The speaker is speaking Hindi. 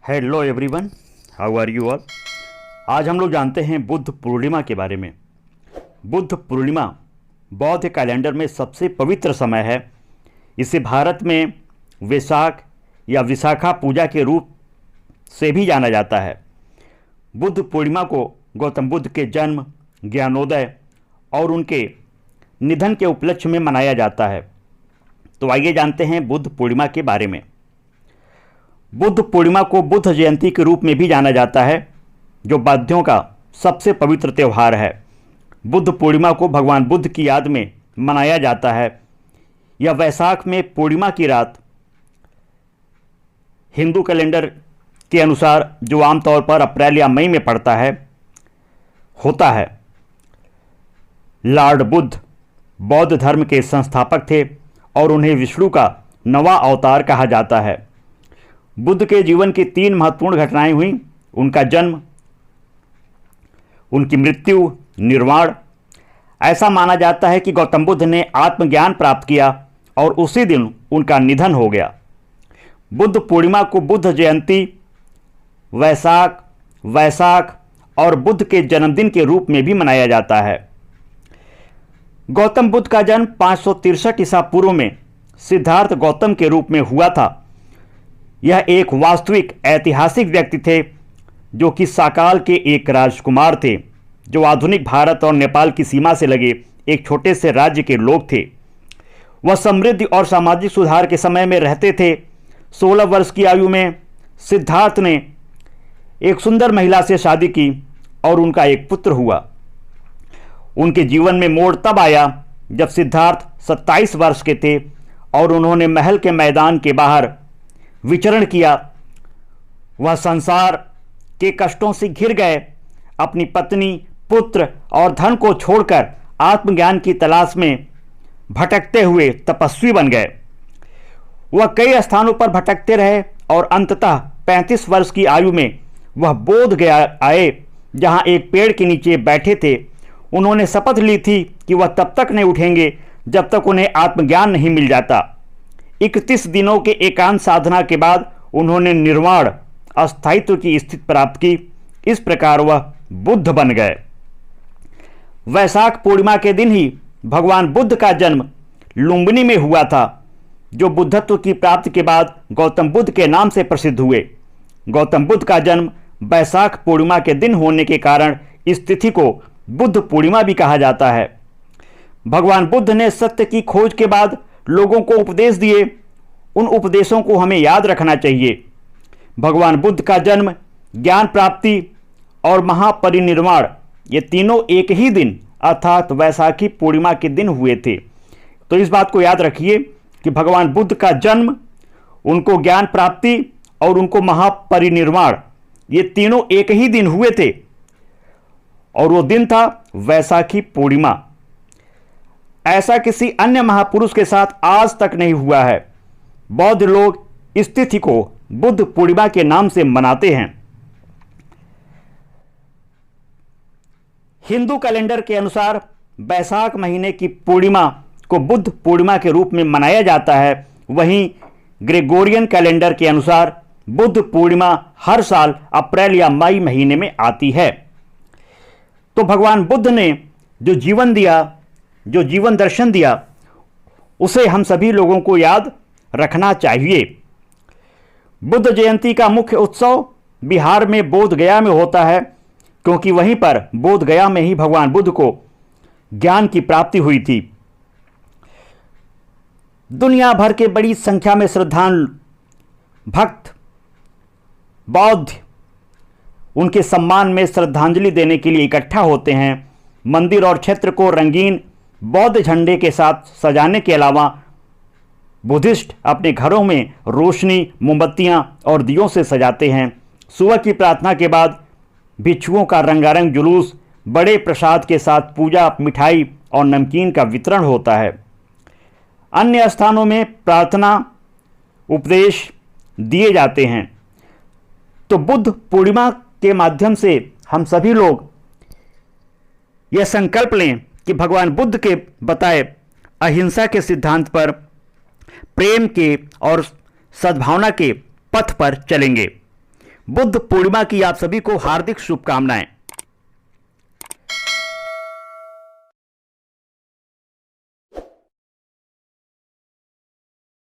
Hello everyone, how are you all. आज हम लोग जानते हैं बुद्ध पूर्णिमा के बारे में। बुद्ध पूर्णिमा बौद्ध कैलेंडर में सबसे पवित्र समय है। इसे भारत में वैशाख या विशाखा पूजा के रूप से भी जाना जाता है। बुद्ध पूर्णिमा को गौतम बुद्ध के जन्म, ज्ञानोदय और उनके निधन के उपलक्ष्य में मनाया जाता है। तो आइए जानते हैं बुद्ध पूर्णिमा के बारे में। बुद्ध पूर्णिमा को बुद्ध जयंती के रूप में भी जाना जाता है, जो बौद्धों का सबसे पवित्र त्यौहार है। बुद्ध पूर्णिमा को भगवान बुद्ध की याद में मनाया जाता है। यह वैशाख में पूर्णिमा की रात हिंदू कैलेंडर के अनुसार, जो आमतौर पर अप्रैल या मई में पड़ता है, होता है। लॉर्ड बुद्ध बौद्ध धर्म के संस्थापक थे और उन्हें विष्णु का नवा अवतार कहा जाता है। बुद्ध के जीवन की 3 महत्वपूर्ण घटनाएं हुई: उनका जन्म, उनकी मृत्यु, निर्वाण। ऐसा माना जाता है कि गौतम बुद्ध ने आत्मज्ञान प्राप्त किया और उसी दिन उनका निधन हो गया। बुद्ध पूर्णिमा को बुद्ध जयंती, वैशाख और बुद्ध के जन्मदिन के रूप में भी मनाया जाता है। गौतम बुद्ध का जन्म 563 ईसा पूर्व में सिद्धार्थ गौतम के रूप में हुआ था। यह एक वास्तविक ऐतिहासिक व्यक्ति थे, जो कि साकाल के एक राजकुमार थे, जो आधुनिक भारत और नेपाल की सीमा से लगे एक छोटे से राज्य के लोग थे। वह समृद्धि और सामाजिक सुधार के समय में रहते थे। 16 वर्ष की आयु में सिद्धार्थ ने एक सुंदर महिला से शादी की और उनका एक पुत्र हुआ। उनके जीवन में मोड़ तब आया जब सिद्धार्थ 27 वर्ष के थे और उन्होंने महल के मैदान के बाहर विचरण किया। वह संसार के कष्टों से घिर गए, अपनी पत्नी, पुत्र और धन को छोड़कर आत्मज्ञान की तलाश में भटकते हुए तपस्वी बन गए। वह कई स्थानों पर भटकते रहे और अंततः 35 वर्ष की आयु में वह बोध गया आए, जहां एक पेड़ के नीचे बैठे थे। उन्होंने शपथ ली थी कि वह तब तक नहीं उठेंगे जब तक उन्हें आत्मज्ञान नहीं मिल जाता। 31 दिनों के एकांत साधना के बाद उन्होंने निर्वाण अस्थायित्व की स्थिति प्राप्त की। इस प्रकार वह बुद्ध बन गए। वैशाख पूर्णिमा के दिन ही भगवान बुद्ध का जन्म लुम्बिनी में हुआ था, जो बुद्धत्व की प्राप्ति के बाद गौतम बुद्ध के नाम से प्रसिद्ध हुए। गौतम बुद्ध का जन्म वैशाख पूर्णिमा के दिन होने के कारण इस तिथि को बुद्ध पूर्णिमा भी कहा जाता है। भगवान बुद्ध ने सत्य की खोज के बाद लोगों को उपदेश दिए। उन उपदेशों को हमें याद रखना चाहिए। भगवान बुद्ध का जन्म, ज्ञान प्राप्ति और महापरिनिर्वाण, ये तीनों एक ही दिन अर्थात वैशाखी पूर्णिमा के दिन हुए थे। तो इस बात को याद रखिए कि भगवान बुद्ध का जन्म, उनको ज्ञान प्राप्ति और उनको महापरिनिर्वाण, ये तीनों एक ही दिन हुए थे और वो दिन था वैशाखी पूर्णिमा। ऐसा किसी अन्य महापुरुष के साथ आज तक नहीं हुआ है। बौद्ध लोग इस तिथि को बुद्ध पूर्णिमा के नाम से मनाते हैं। हिंदू कैलेंडर के अनुसार वैशाख महीने की पूर्णिमा को बुद्ध पूर्णिमा के रूप में मनाया जाता है। वहीं ग्रेगोरियन कैलेंडर के अनुसार बुद्ध पूर्णिमा हर साल अप्रैल या मई महीने में आती है। तो भगवान बुद्ध ने जो जीवन दिया, जो जीवन दर्शन दिया, उसे हम सभी लोगों को याद रखना चाहिए। बुद्ध जयंती का मुख्य उत्सव बिहार में बोध गया में होता है, क्योंकि वहीं पर बोध गया में ही भगवान बुद्ध को ज्ञान की प्राप्ति हुई थी। दुनिया भर के बड़ी संख्या में श्रद्धालु भक्त बौद्ध उनके सम्मान में श्रद्धांजलि देने के लिए इकट्ठा होते हैं। मंदिर और क्षेत्र को रंगीन बौद्ध झंडे के साथ सजाने के अलावा बुद्धिस्ट अपने घरों में रोशनी, मोमबत्तियां और दियों से सजाते हैं। सुबह की प्रार्थना के बाद भिक्षुओं का रंगारंग जुलूस, बड़े प्रसाद के साथ पूजा, मिठाई और नमकीन का वितरण होता है। अन्य स्थानों में प्रार्थना, उपदेश दिए जाते हैं। तो बुद्ध पूर्णिमा के माध्यम से हम सभी लोग यह संकल्प लें कि भगवान बुद्ध के बताए अहिंसा के सिद्धांत पर, प्रेम के और सद्भावना के पथ पर चलेंगे। बुद्ध पूर्णिमा की आप सभी को हार्दिक शुभकामनाएं।